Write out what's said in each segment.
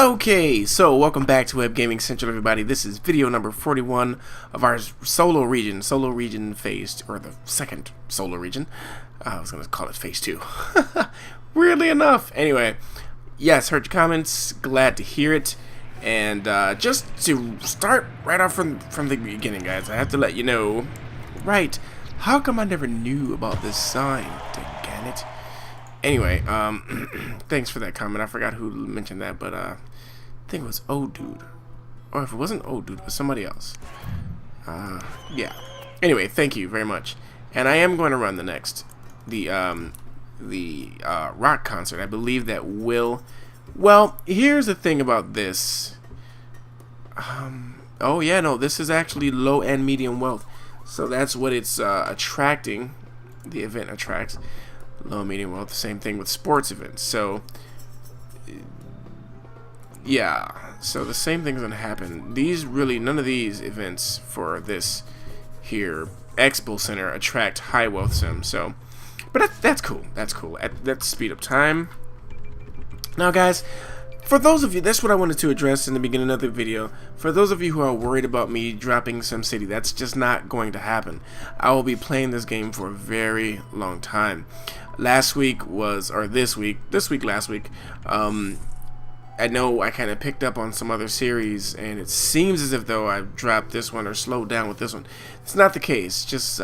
Okay, so welcome back to Web Gaming Central, everybody. This is video number 41 of our solo region phase, or the second solo region. I was going to call it phase 2. Weirdly enough. Anyway, yes, heard your comments, glad to hear it. And just to start right off from the beginning, guys, I have to let you know, right, how come I never knew about this sign? Dang it. Anyway, thanks for that comment. I forgot who mentioned that, but I think it was Dude. Or if it wasn't Dude, it was somebody else. Yeah. Anyway, thank you very much. And I am going to run the rock concert. I believe that will. Well, here's the thing about this. Oh yeah, no, this is actually low and medium wealth. So that's what it's attracting. The event attracts. Low, medium wealth, the same thing with sports events. So, yeah. So the same thing's gonna happen. None of these events for this here Expo Center attract high wealth sim. So, but that's cool. That's cool. That's speed up time. Now, guys, for those of you, that's what I wanted to address in the beginning of the video. For those of you who are worried about me dropping SimCity, that's just not going to happen. I will be playing this game for a very long time. Last week, last week, I know I kind of picked up on some other series, and it seems as if though I've dropped this one or slowed down with this one. It's not the case. Just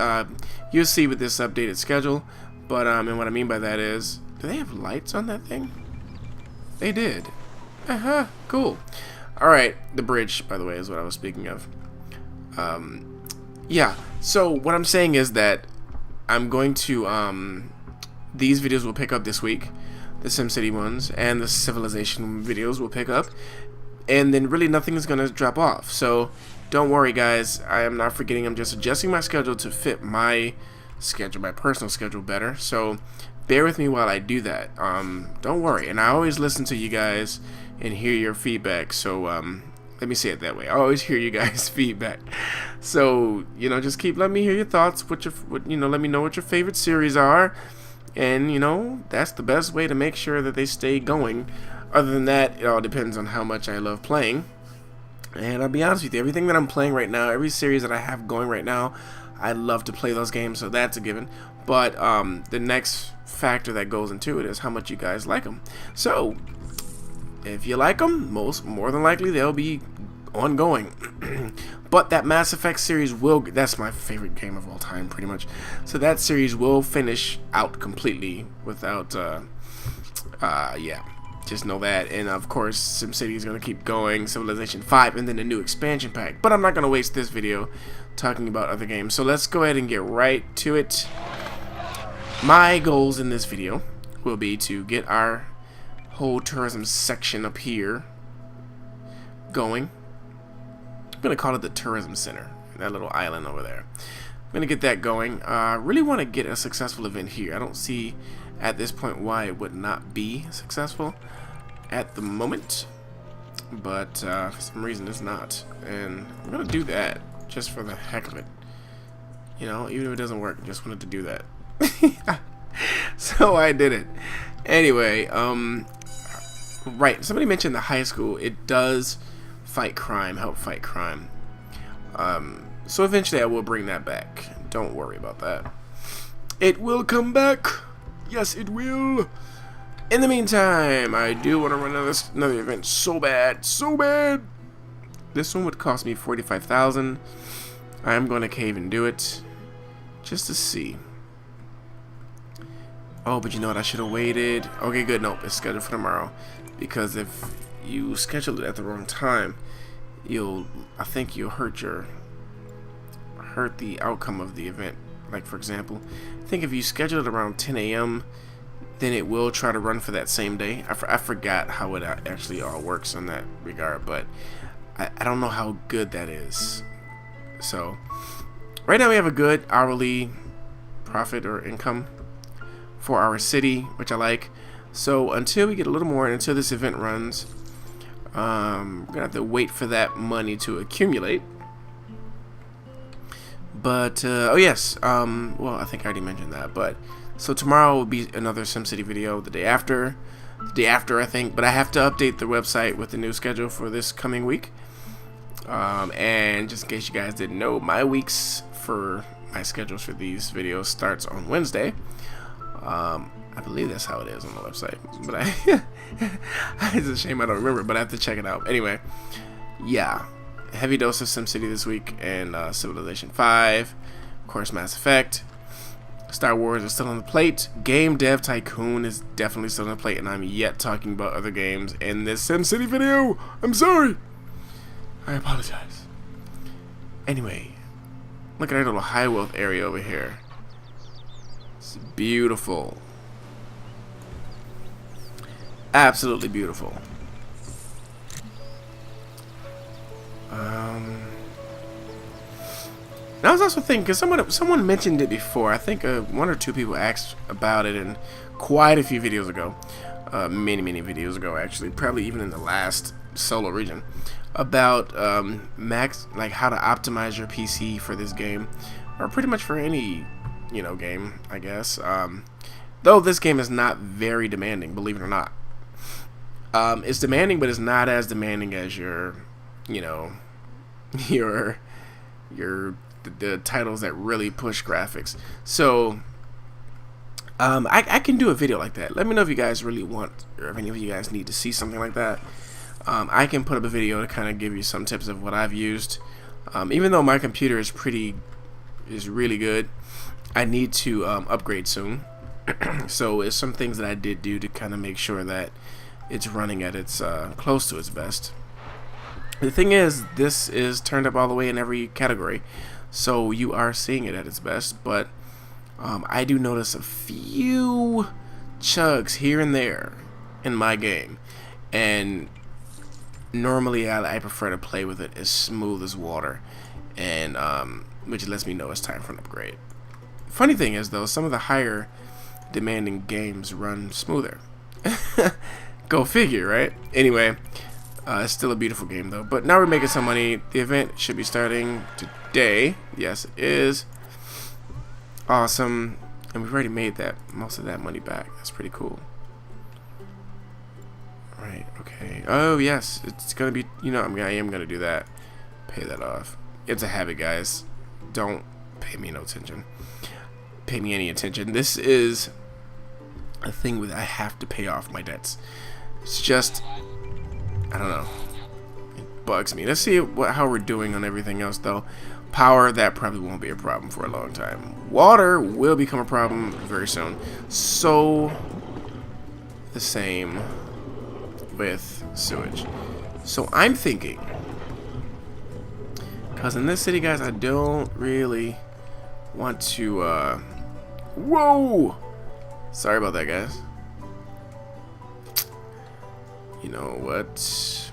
you'll see with this updated schedule. But and what I mean by that is, do they have lights on that thing? They did. Cool. Alright, the bridge, by the way, is what I was speaking of. Yeah, so what I'm saying is that I'm going to, these videos will pick up this week. The SimCity ones and the Civilization videos will pick up. And then really nothing is going to drop off. So don't worry, guys. I am not forgetting. I'm just adjusting my schedule to fit my schedule, my personal schedule better. So bear with me while I do that. Don't worry. And I always listen to you guys and hear your feedback. So let me say it that way. I always hear you guys' feedback. So, you know, just keep letting me hear your thoughts. Let me know what your favorite series are. And, you know, that's the best way to make sure that they stay going. Other than that, it all depends on how much I love playing. And I'll be honest with you, everything that I'm playing right now, every series that I have going right now, I love to play those games, so that's a given. But the next factor that goes into it is how much you guys like them. So if you like them, more than likely they'll be ongoing. But that Mass Effect series that's my favorite game of all time, pretty much. So that series will finish out completely without yeah, just know that. And of course SimCity is going to keep going, Civilization 5, and then a new expansion pack. But I'm not going to waste this video talking about other games, so let's go ahead and get right to it. My goals in this video will be to get our whole tourism section up here going. I'm going to call it the tourism center, that little island over there. I'm going to get that going. I really want to get a successful event here. I don't see at this point why it would not be successful at the moment, but for some reason it's not. And I'm going to do that just for the heck of it. You know, even if it doesn't work, I just wanted to do that. So I did it. Anyway, right, somebody mentioned the high school. It does help fight crime. So eventually I will bring that back. Don't worry about that. It will come back. Yes, it will. In the meantime, I do want to run another event so bad. This one would cost me $45,000. I'm going to cave and do it just to see. Oh, but you know what? I should have waited. Okay, good. Nope, it's scheduled for tomorrow. Because if you schedule it at the wrong time, I think you'll hurt the outcome of the event. Like, for example, I think if you schedule it around 10 a.m., then it will try to run for that same day. I forgot how it actually all works in that regard, but I don't know how good that is. So right now we have a good hourly profit or income for our city, which I like. So until we get a little more, and until this event runs, we're gonna have to wait for that money to accumulate. But oh yes, well, I think I already mentioned that. But so tomorrow will be another SimCity video. The day after, the day after, I think. But I have to update the website with the new schedule for this coming week. And just in case you guys didn't know, my weeks for my schedules for these videos starts on Wednesday. I believe that's how it is on the website, but it's a shame I don't remember, but I have to check it out. Anyway, yeah, heavy dose of SimCity this week, and Civilization 5, of course, Mass Effect. Star Wars is still on the plate. Game Dev Tycoon is definitely still on the plate, and I'm yet talking about other games in this SimCity video. I'm sorry. I apologize. Anyway, look at our little high wealth area over here. It's beautiful. Absolutely beautiful. I was also thinking, because someone mentioned it before. I think one or two people asked about it in quite a few videos ago. Many videos ago, actually. Probably even in the last solo region. About like how to optimize your PC for this game. Or pretty much for any, game, I guess. Though this game is not very demanding, believe it or not. It's demanding, but it's not as demanding as the titles that really push graphics. So I can do a video like that. Let me know if you guys really want, or if any of you guys need to see something like that. I can put up a video to kind of give you some tips of what I've used. Even though my computer is really good, I need to upgrade soon. So it's some things that I did do to kind of make sure that it's running at its close to its best. The thing is, this is turned up all the way in every category, so you are seeing it at its best. But I do notice a few chugs here and there in my game, and normally I prefer to play with it as smooth as water, and which lets me know it's time for an upgrade. Funny thing is, though, some of the higher demanding games run smoother. Go figure, right? Anyway, it's still a beautiful game, though. But now we're making some money. The event should be starting today. Yes, it is. Awesome. And we've already made most of that money back. That's pretty cool. Right, okay. Oh, yes. It's going to be, I am going to do that. Pay that off. It's a habit, guys. Don't pay me no attention. Pay me any attention. This is a thing with I have to pay off my debts. It's just, I don't know, it bugs me. Let's see how we're doing on everything else, though. Power, that probably won't be a problem for a long time. Water will become a problem very soon. So the same with sewage. So I'm thinking, because in this city, guys, I don't really want to whoa, sorry about that, guys. You know what?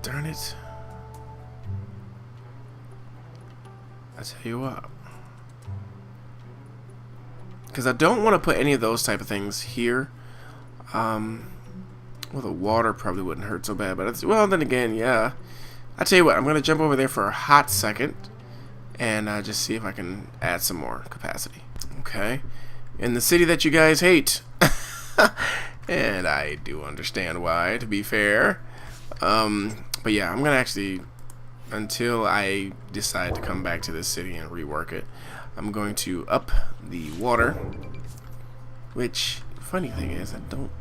Darn it. I tell you what. Because I don't want to put any of those type of things here. Well, the water probably wouldn't hurt so bad, but well, then again, yeah. I tell you what, I'm going to jump over there for a hot second and just see if I can add some more capacity. Okay. In the city that you guys hate. And I do understand why, to be fair. But yeah, I'm gonna actually, until I decide to come back to this city and rework it, I'm going to up the water. Which, funny thing is, I don't.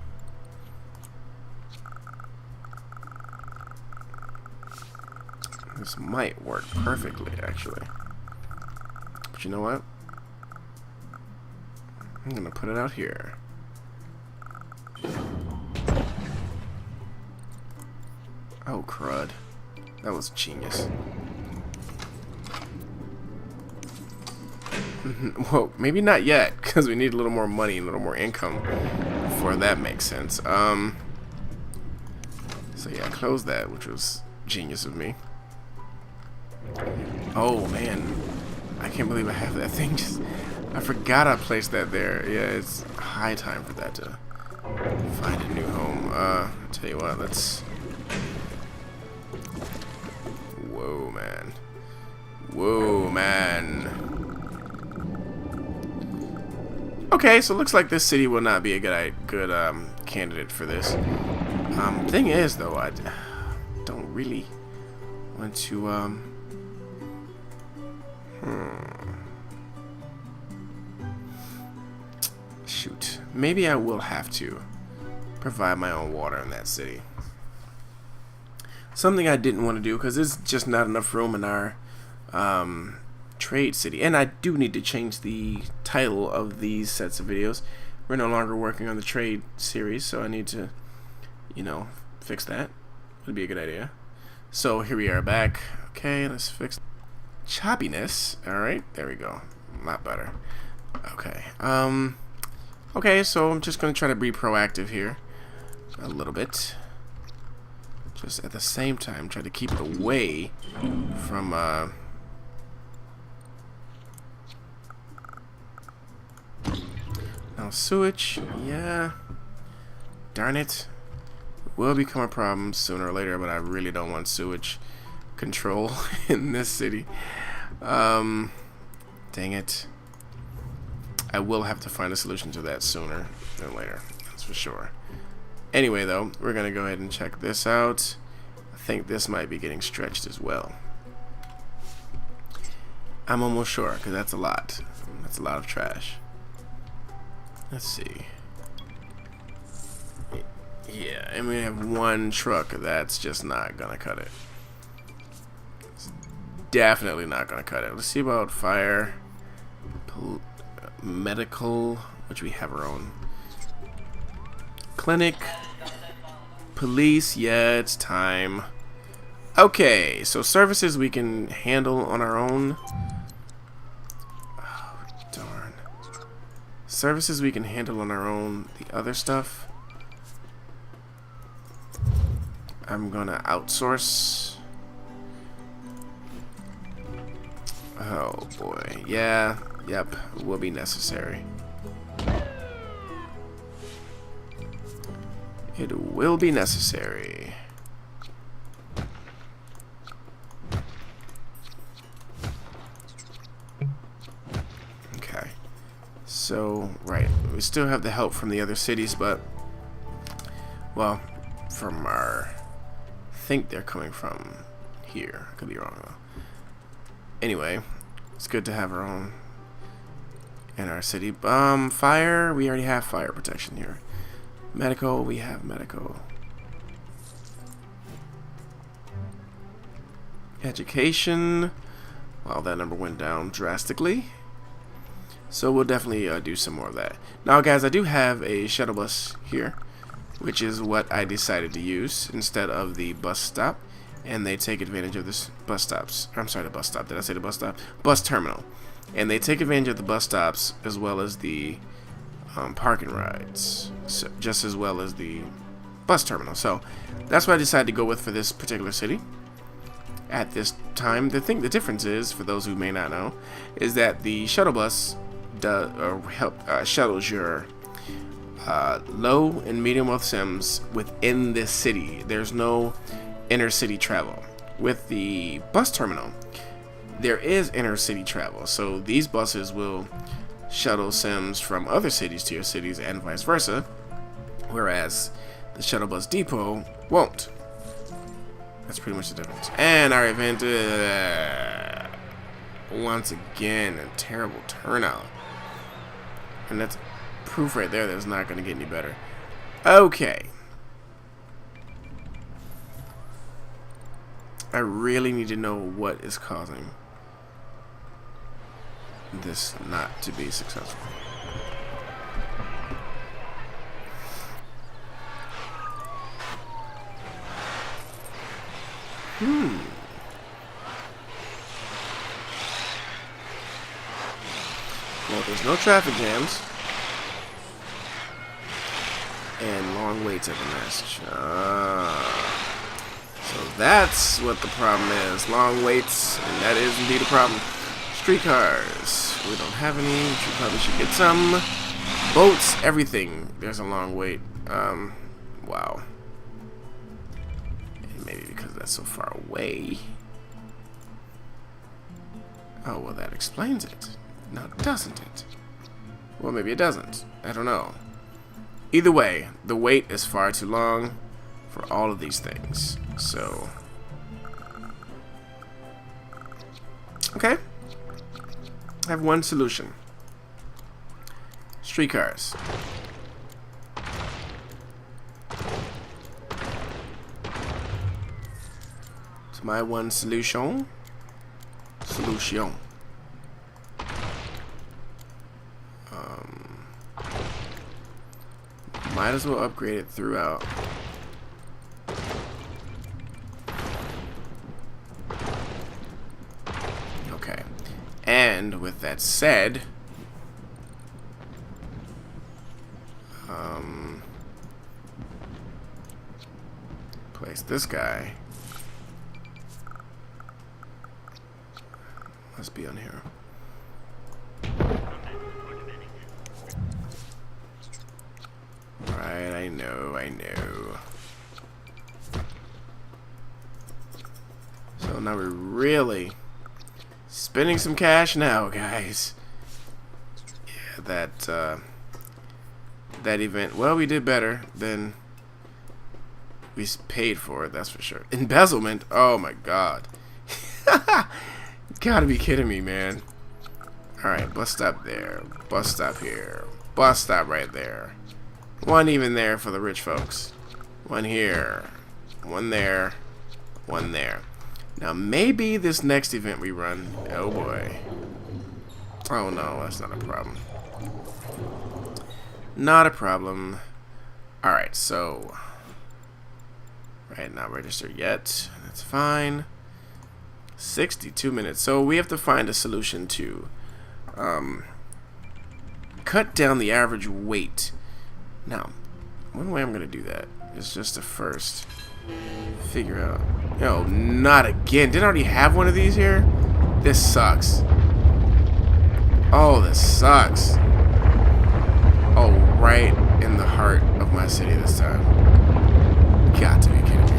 This might work perfectly, actually. But you know what? I'm gonna put it out here. Oh, crud. That was genius. Well, maybe not yet, because we need a little more money, a little more income before that makes sense. So yeah, close that, which was genius of me. Oh, man. I can't believe I have that thing. I forgot I placed that there. Yeah, it's high time for that to find a new home. I'll tell you what, let's... Whoa, man. Whoa, man. Okay, so it looks like this city will not be a good candidate for this. Thing is, though, I don't really want to, shoot. Maybe I will have to provide my own water in that city. Something I didn't want to do because there's just not enough room in our trade city. And I do need to change the title of these sets of videos. We're no longer working on the trade series, so I need to, you know, fix that. Would be a good idea. So here we are back. Okay, let's fix choppiness. Alright, there we go. A lot better. Okay. Okay, so I'm just gonna try to be proactive here a little bit. Just at the same time try to keep it away from now sewage, yeah. Darn it. Will become a problem sooner or later, but I really don't want sewage control in this city. Dang it. I will have to find a solution to that sooner than later, that's for sure. Anyway, though, we're gonna go ahead and check this out. I think this might be getting stretched as well. I'm almost sure, because that's a lot. That's a lot of trash. Let's see. Yeah, and we have one truck that's just not gonna cut it. It's definitely not gonna cut it. Let's see about fire, medical, which we have our own. Clinic, police, yeah, it's time. Okay, so services we can handle on our own. Oh, darn. Services we can handle on our own. The other stuff, I'm gonna outsource. Oh boy, yeah, yep, will be necessary. It will be necessary. Okay, so right, we still have the help from the other cities, but well, from our, I think they're coming from here. I could be wrong though. Anyway, it's good to have our own in our city. Fire, we already have fire protection here. Medical, we have medical. Education, well, that number went down drastically. So we'll definitely do some more of that. Now, guys, I do have a shuttle bus here, which is what I decided to use instead of the bus stop. And they take advantage of this bus stops. I'm sorry, the bus stop. Did I say the bus stop? Bus terminal. And they take advantage of the bus stops as well as the parking rides, so just as well as the bus terminal. So that's what I decided to go with for this particular city at this time. The difference is, for those who may not know, is that the shuttle bus shuttles your low and medium wealth sims within this city. There's no inner city travel. With the bus terminal, there is inner city travel, so these buses will shuttle sims from other cities to your cities and vice versa, whereas the shuttle bus depot won't. That's pretty much the difference. And our event, once again, a terrible turnout, and that's proof right there that it's not going to get any better. Okay, I really need to know what is causing this not to be successful. Well, there's no traffic jams and long waits at the message. So that's what the problem is. Long waits, and that is indeed a problem. Streetcars, we don't have any, which we probably should get some. Boats, everything, there's a long wait. Wow. And maybe because that's so far away. Oh, well, that explains it. Now, doesn't it? Well, maybe it doesn't. I don't know. Either way, the wait is far too long for all of these things. So, okay. I have one solution. Streetcars. It's my one solution. Might as well upgrade it throughout. Okay. And with that said, place this guy. Must be on here. Right, I know. So now we're really spending some cash now, guys. Yeah, that event. Well, we did better than we paid for it, that's for sure. Embezzlement? Oh my god. Gotta be kidding me, man. Alright, bus stop there. Bus stop here. Bus stop right there. One even there for the rich folks. One here. One there. One there. Now maybe this next event we run. Oh boy. Oh no, that's not a problem. Not a problem. Alright, so. Right, not registered yet. That's fine. 62 minutes. So we have to find a solution to cut down the average wait. Now, one way I'm going to do that is just to first figure out. No, not again. Didn't I already have one of these here? This sucks. Oh, this sucks. Oh, right in the heart of my city this time. Got to be kidding me.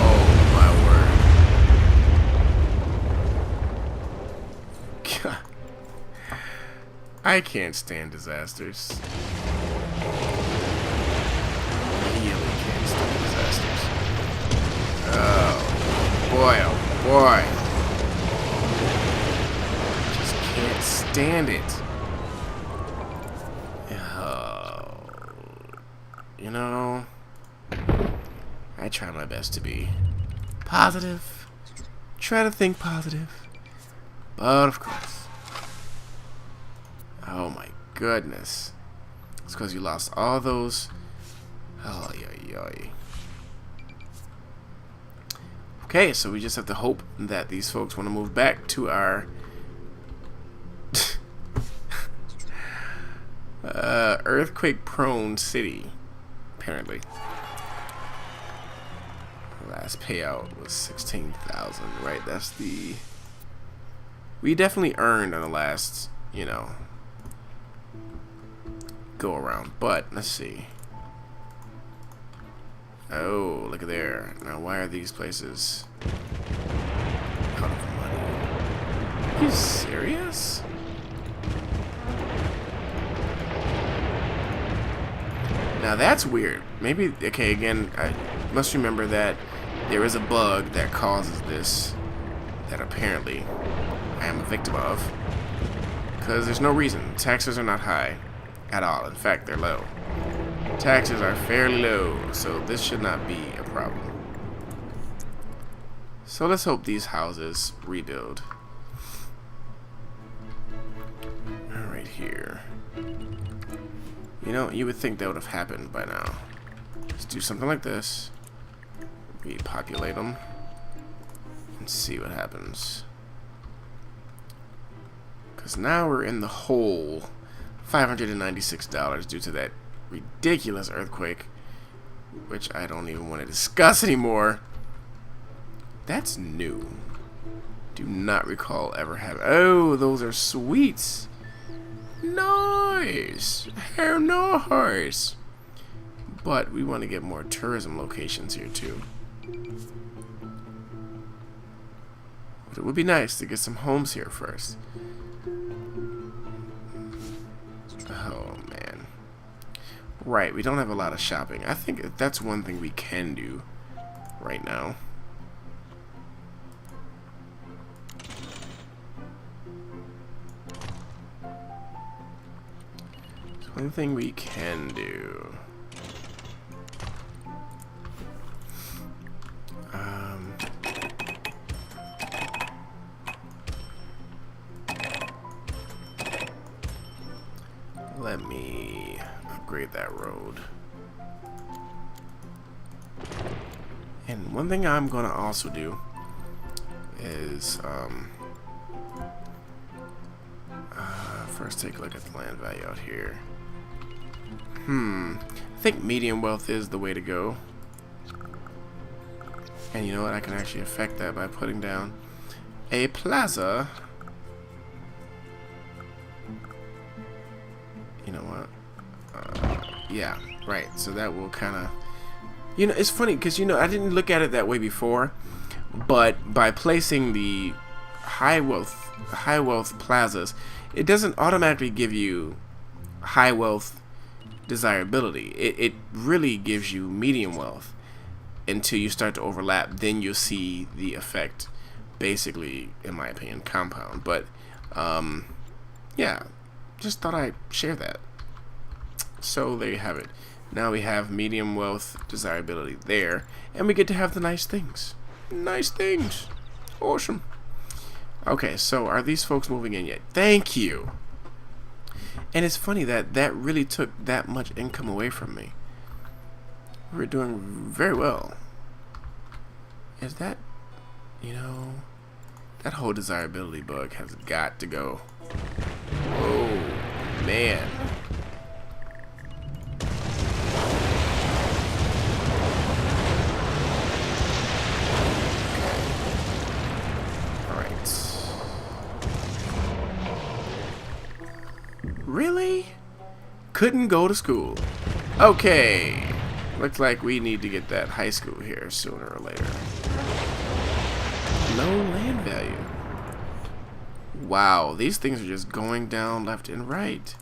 Oh, my word. God. I can't stand disasters. Really can't stand disasters. Oh, boy. Just can't stand it. You know, I try my best to be positive, try to think positive, but of course, oh my goodness, it's because you lost all those, oh yeah. Okay, so we just have to hope that these folks want to move back to our earthquake-prone city. Apparently, the last payout was 16,000. Right? That's the we definitely earned on the last, you know, go around. But let's see. Oh, look at there. Now, why are these places out of money? Are you serious? Now that's weird. Maybe, okay, again, I must remember that there is a bug that causes this that apparently I am a victim of. Because there's no reason. Taxes are not high at all. In fact, they're low. Taxes are fairly low, so this should not be a problem. So let's hope these houses rebuild. Right here. You know, you would think that would have happened by now. Let's do something like this. Repopulate them. And see what happens. Because now we're in the hole. $596 due to that ridiculous earthquake. Which I don't even want to discuss anymore. That's new. Do not recall ever having. Oh, those are sweets. Nice. How nice. But we want to get more tourism locations here too. But it would be nice to get some homes here first. Oh, man. Right, we don't have a lot of shopping. I think that's one thing we can do right now. It's one thing we can do. Let me upgrade that road. And one thing I'm gonna also do is first take a look at the land value out here. I think medium wealth is the way to go. And you know what? I can actually affect that by putting down a plaza. You know what? Yeah, right. So that will kind of, you know, it's funny because, you know, I didn't look at it that way before, but by placing the high wealth plazas, it doesn't automatically give you high wealth desirability. It really gives you medium wealth until you start to overlap. Then you'll see the effect, basically, in my opinion, compound. But yeah, just thought I'd share that. So there you have it. Now we have medium wealth desirability there, and we get to have the nice things. Nice things. Awesome. Okay, so are these folks moving in yet? Thank you. And it's funny that that really took that much income away from me. We're doing very well. Is that, you know, that whole desirability bug has got to go. Oh, man. Really? Couldn't go to school. Okay. Looks like we need to get that high school here sooner or later. Low land value. Wow, these things are just going down left and right.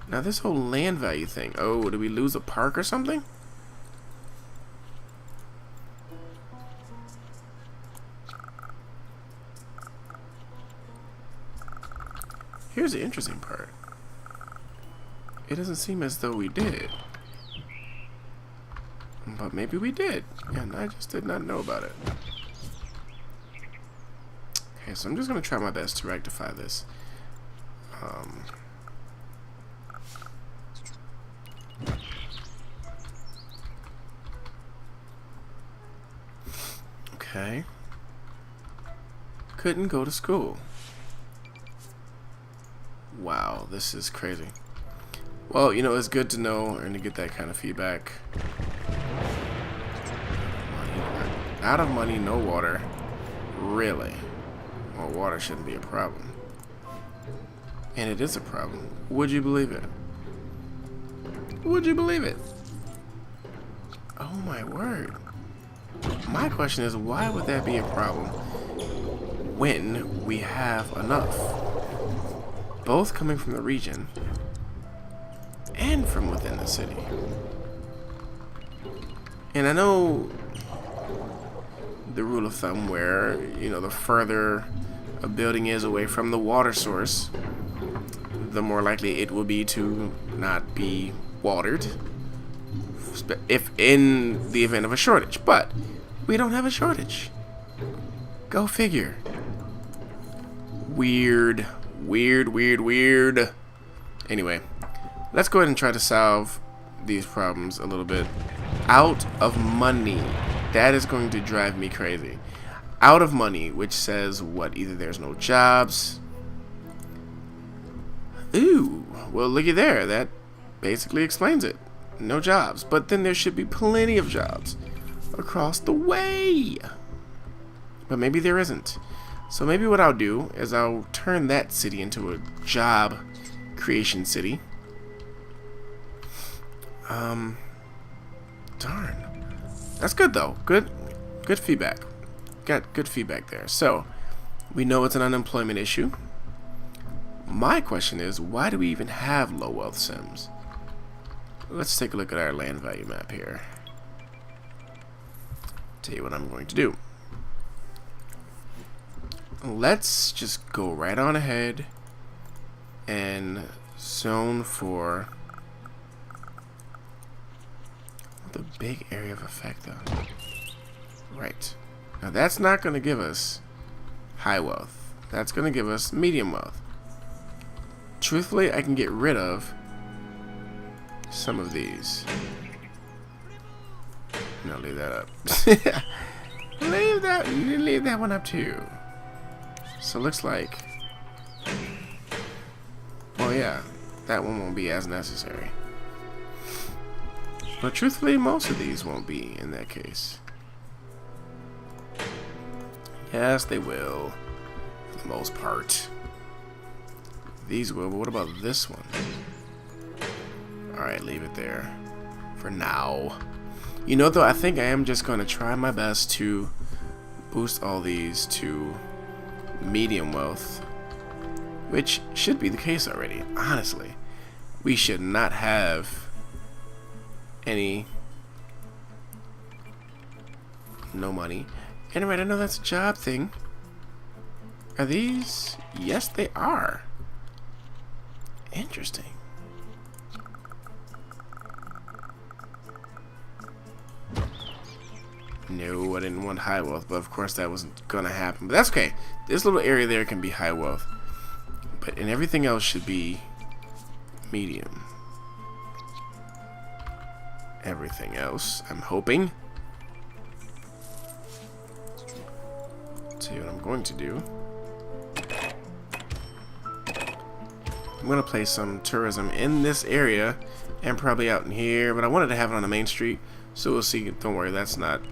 Now this whole land value thing. Oh, did we lose a park or something? Here's the interesting part. It doesn't seem as though we did. But maybe we did. And I just did not know about it. Okay, so I'm just going to try my best to rectify this. Okay. Couldn't go to school. Wow, this is crazy. Well, you know, it's good to know and to get that kind of feedback. Out of money, no water. Really? Well, water shouldn't be a problem. And it is a problem. Would you believe it? Would you believe it? Oh my word. My question is, why would that be a problem when we have enough? Both coming from the region and from within the city. And I know the rule of thumb where, you know, the further a building is away from the water source, the more likely it will be to not be watered, if in the event of a shortage. But we don't have a shortage. Go figure. Weird. Weird, weird, weird. Anyway, let's go ahead and try to solve these problems a little bit. Out of money. That is going to drive me crazy. Out of money, which says what? Either there's no jobs. Ooh, well, looky there. That basically explains it. No jobs. But then there should be plenty of jobs across the way. But maybe there isn't. So maybe what I'll do is I'll turn that city into a job creation city. Darn. That's good though. Good feedback. Got good feedback there. So we know it's an unemployment issue. My question is, why do we even have low wealth sims? Let's take a look at our land value map here. Tell you what I'm going to do. Let's just go right on ahead and zone for the big area of effect though. Right. Now that's not going to give us high wealth. That's going to give us medium wealth. Truthfully, I can get rid of some of these. No, leave that up. leave that one up too. So it looks like, well, yeah, that one won't be as necessary. But truthfully, most of these won't be in that case. Yes, they will, for the most part. These will, but what about this one? Alright, leave it there for now. You know, though, I think I am just going to try my best to boost all these to medium wealth, which should be the case already. Honestly, we should not have any no money. Anyway, I know that's a job thing. Are these? Yes, they are. Interesting. No, I didn't want high wealth, but of course that wasn't gonna happen. But that's okay. This little area there can be high wealth, but and everything else should be medium. Everything else, I'm hoping. See what I'm going to do. I'm gonna place some tourism in this area and probably out in here, but I wanted to have it on the main street, so we'll see. Don't worry, that's not.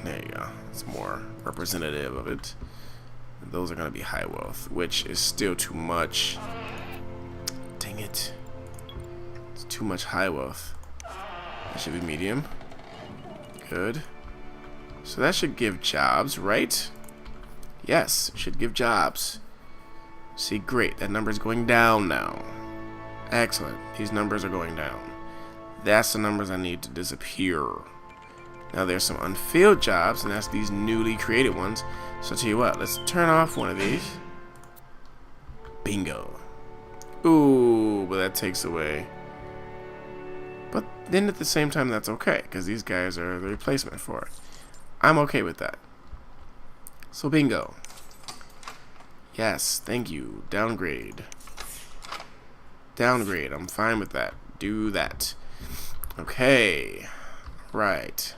There you go. It's more representative of it. Those are gonna be high wealth, which is still too much. Dang it. It's too much high wealth. That should be medium. Good. So that should give jobs, right? Yes, it should give jobs. See, great. That number is going down now. Excellent. These numbers are going down. That's the numbers I need to disappear. Now there's some unfilled jobs, and that's these newly created ones. So I'll tell you what, let's turn off one of these. Bingo. Ooh, but that takes away. But then at the same time, that's okay, because these guys are the replacement for it. I'm okay with that. So bingo. Yes, thank you. Downgrade. Downgrade. I'm fine with that. Do that. Okay. Right.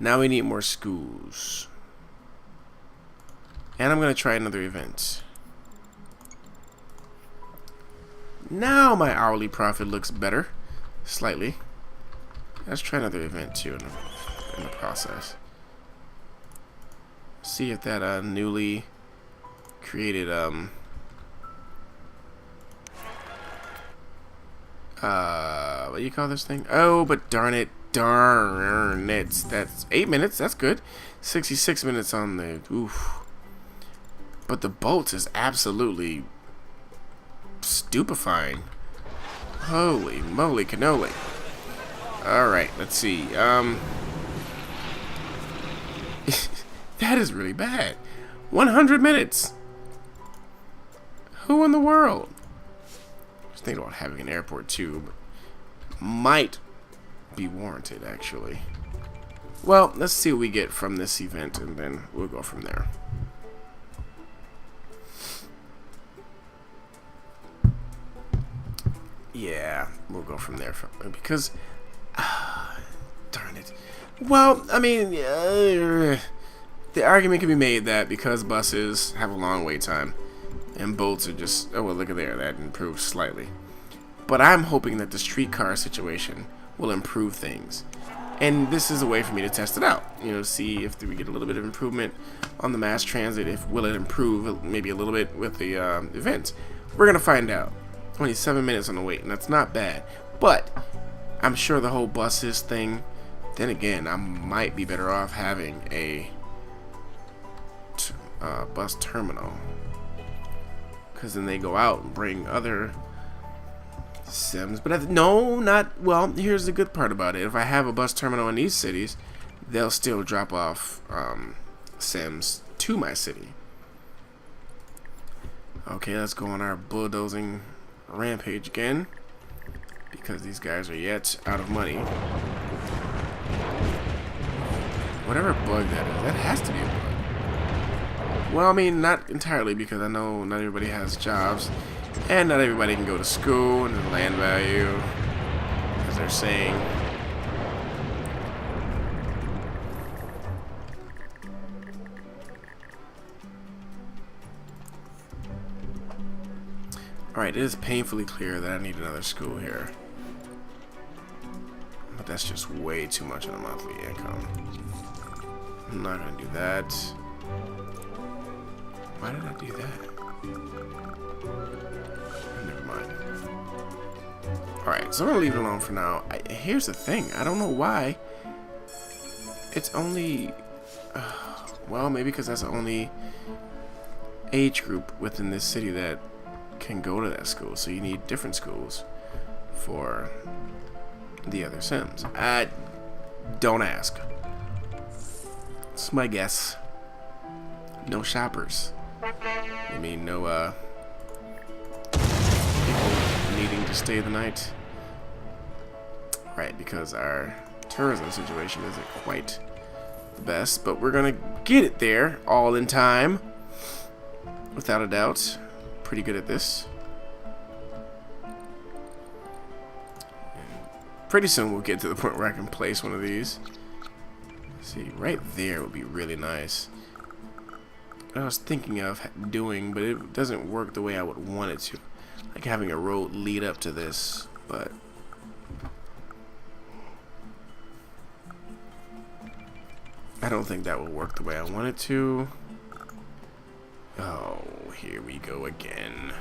Now we need more schools. And I'm going to try another event. Now my hourly profit looks better. Slightly. Let's try another event too in the process. See if that newly created what do you call this thing? Oh, but darn it, that's 8 minutes. That's good. 66 minutes on the oof. But the bolts is absolutely stupefying. Holy moly cannoli. Alright, let's see. That is really bad. 100 minutes. Who in the world? I was thinking about having an airport too, but might be warranted actually. Well, let's see what we get from this event, and then we'll go from there. Yeah, we'll go from there because darn it. Well, I mean, the argument can be made that because buses have a long wait time and boats are just, oh well, look at there, that improved slightly. But I'm hoping that the streetcar situation will improve things. And this is a way for me to test it out. You know, see if we get a little bit of improvement on the mass transit. If will it improve maybe a little bit with the events. We're going to find out. Only 7 minutes on the wait, and that's not bad. But I'm sure the whole buses thing, then again, I might be better off having a bus terminal. because then they go out and bring other Sims. But no, not well. Here's the good part about it: if I have a bus terminal in these cities, they'll still drop off Sims to my city. Okay, let's go on our bulldozing rampage again, because these guys are yet out of money. Whatever bug that is, that has to be a bug. Well, I mean, not entirely, because I know not everybody has jobs, and not everybody can go to school, and the land value, as they're saying. Alright, it is painfully clear that I need another school here. But that's just way too much on a monthly income. I'm not gonna do that. Why did I do that? Never mind. Alright, so I'm gonna leave it alone for now. Here's the thing, I don't know why. It's only... well, maybe because that's the only age group within this city that can go to that school, so you need different schools for the other Sims. Don't ask. It's my guess. No shoppers. I mean, no people needing to stay the night. Right, because our tourism situation isn't quite the best, but we're gonna get it there all in time, without a doubt. Pretty good at this. And pretty soon we'll get to the point where I can place one of these. See, right there would be really nice. I was thinking of doing, but it doesn't work the way I would want it to. Like having a road lead up to this, but I don't think that will work the way I want it to. Oh, here we go again.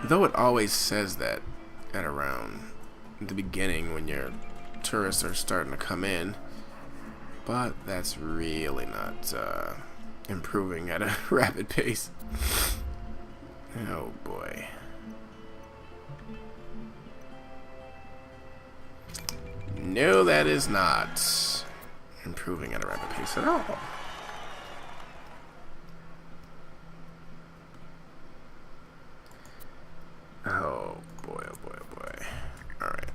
Though it always says that at around the beginning when your tourists are starting to come in, but that's really not improving at a rapid pace. Oh boy. No, that is not improving at a rapid pace at all. Oh boy, oh boy, oh boy. Alright.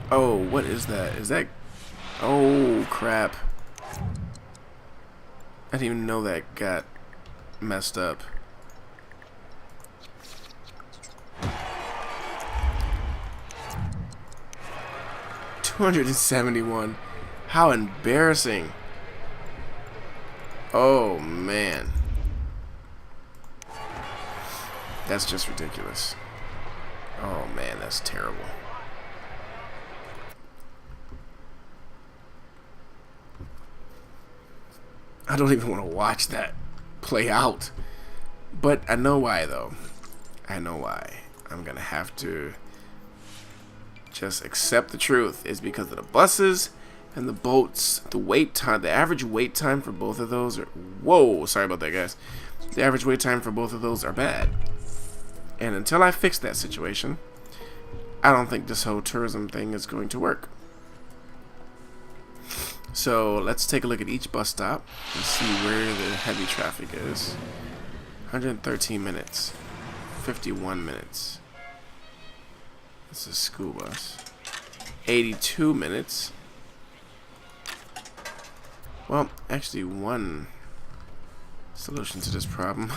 Oh, what is that? Is that... Oh, crap. I didn't even know that got messed up. $271. How embarrassing. Oh man, that's just ridiculous. Oh man, that's terrible. I don't even want to watch that play out, but I know why though. I know why. I'm gonna have to just accept the truth. It's because of the buses and the boats. The wait time, the average wait time for both of those are... Whoa, sorry about that, guys. The average wait time for both of those are bad. And until I fix that situation, I don't think this whole tourism thing is going to work. So let's take a look at each bus stop and see where the heavy traffic is. 113 minutes. 51 minutes. This is a school bus. 82 minutes. Well, actually one solution to this problem.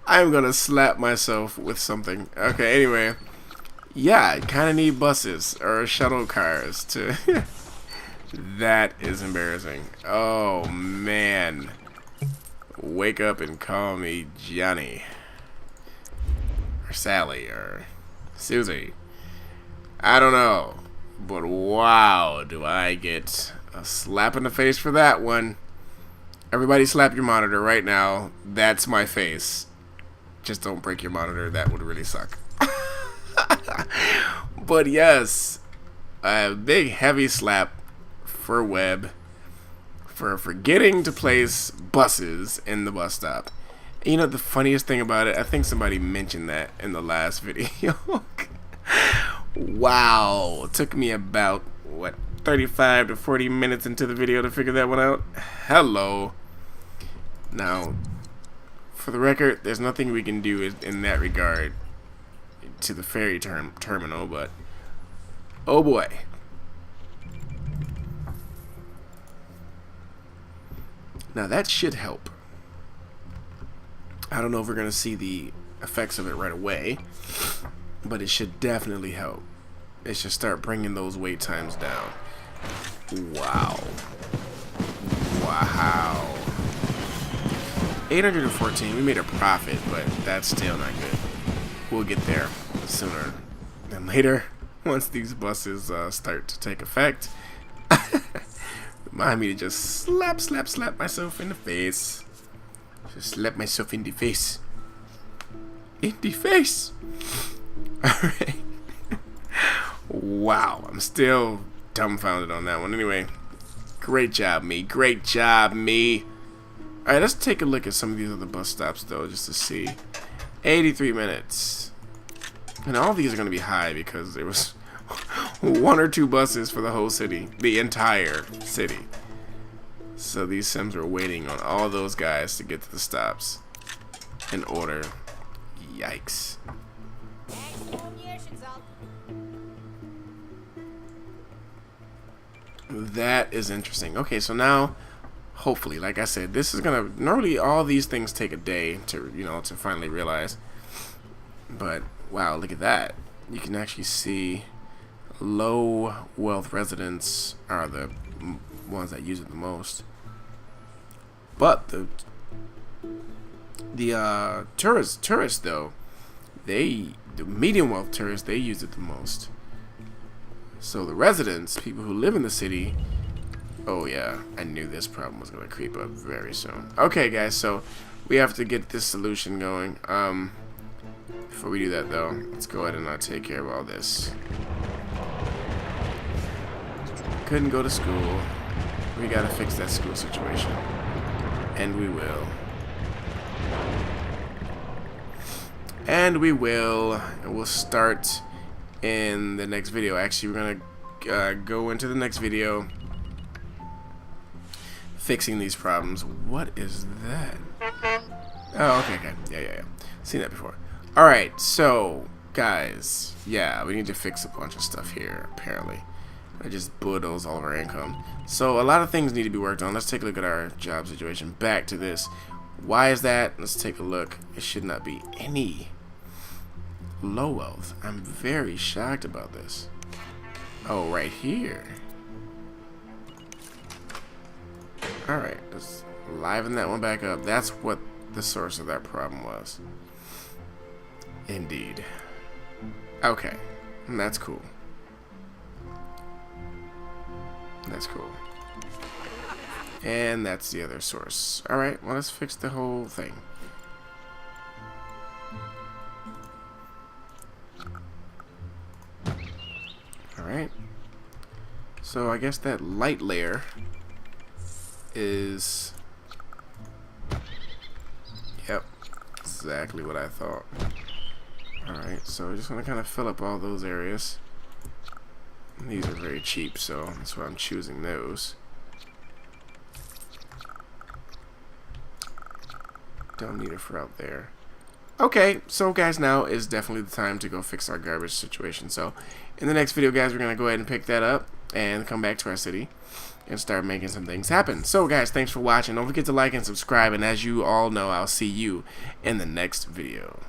I'm gonna slap myself with something. Okay, anyway. Yeah, I kinda need buses or shuttle cars to... That is embarrassing. Oh, man. Wake up and call me Johnny. Or Sally, or Susie. I don't know. But wow, do I get a slap in the face for that one. Everybody slap your monitor right now. That's my face. Just don't break your monitor. That would really suck. But yes, a big heavy slap for Webb for forgetting to place buses in the bus stop. And you know the funniest thing about it? I think somebody mentioned that in the last video. Wow. It took me about, what, 35 to 40 minutes into the video to figure that one out. Hello. Now, for the record, there's nothing we can do in that regard to the ferry terminal, but oh boy. Now that should help. I don't know if we're going to see the effects of it right away, but it should definitely help. It should start bringing those wait times down. Wow. Wow. 814, we made a profit, but that's still not good. We'll get there sooner than later once these buses start to take effect. Remind me to just slap myself in the face. Just slap myself in the face. In the face! Alright. Wow, I'm still dumbfounded on that one. Anyway, great job, me. Great job, me. Alright, let's take a look at some of these other bus stops, though, just to see. 83 minutes. And all these are going to be high because there was 1 or 2 buses for the whole city. The entire city. So these Sims are waiting on all those guys to get to the stops in order. Yikes. That is interesting. Okay, so now, hopefully, like I said, this is gonna, normally all these things take a day to, you know, to finally realize. But wow, look at that. You can actually see low wealth residents are the ones that use it the most. But the tourists though, the medium wealth tourists, they use it the most. So the residents, people who live in the city, oh yeah, I knew this problem was gonna creep up very soon. Okay guys, so we have to get this solution going. Before we do that though, let's go ahead and take care of all this. Couldn't go to school. We gotta fix that school situation. And we will. And we will. And we'll start in the next video. Actually, we're gonna go into the next video fixing these problems. What is that? Oh, okay. Yeah. Seen that before. Alright, so, guys, yeah, we need to fix a bunch of stuff here, apparently. I just bulldozed all of our income. So, a lot of things need to be worked on. Let's take a look at our job situation. Back to this. Why is that? Let's take a look. It should not be any low wealth. I'm very shocked about this. Oh, right here. Alright, let's liven that one back up. That's what the source of that problem was. Indeed. Okay, that's cool. That's cool. And that's the other source. Alright, well, let's fix the whole thing. Alright. So I guess that light layer is... Yep, exactly what I thought. Alright, so we're just going to kind of fill up all those areas. These are very cheap, so that's why I'm choosing those. Don't need it for out there. Okay, so guys, now is definitely the time to go fix our garbage situation. So in the next video, guys, we're going to go ahead and pick that up and come back to our city and start making some things happen. So guys, thanks for watching. Don't forget to like and subscribe, and as you all know, I'll see you in the next video.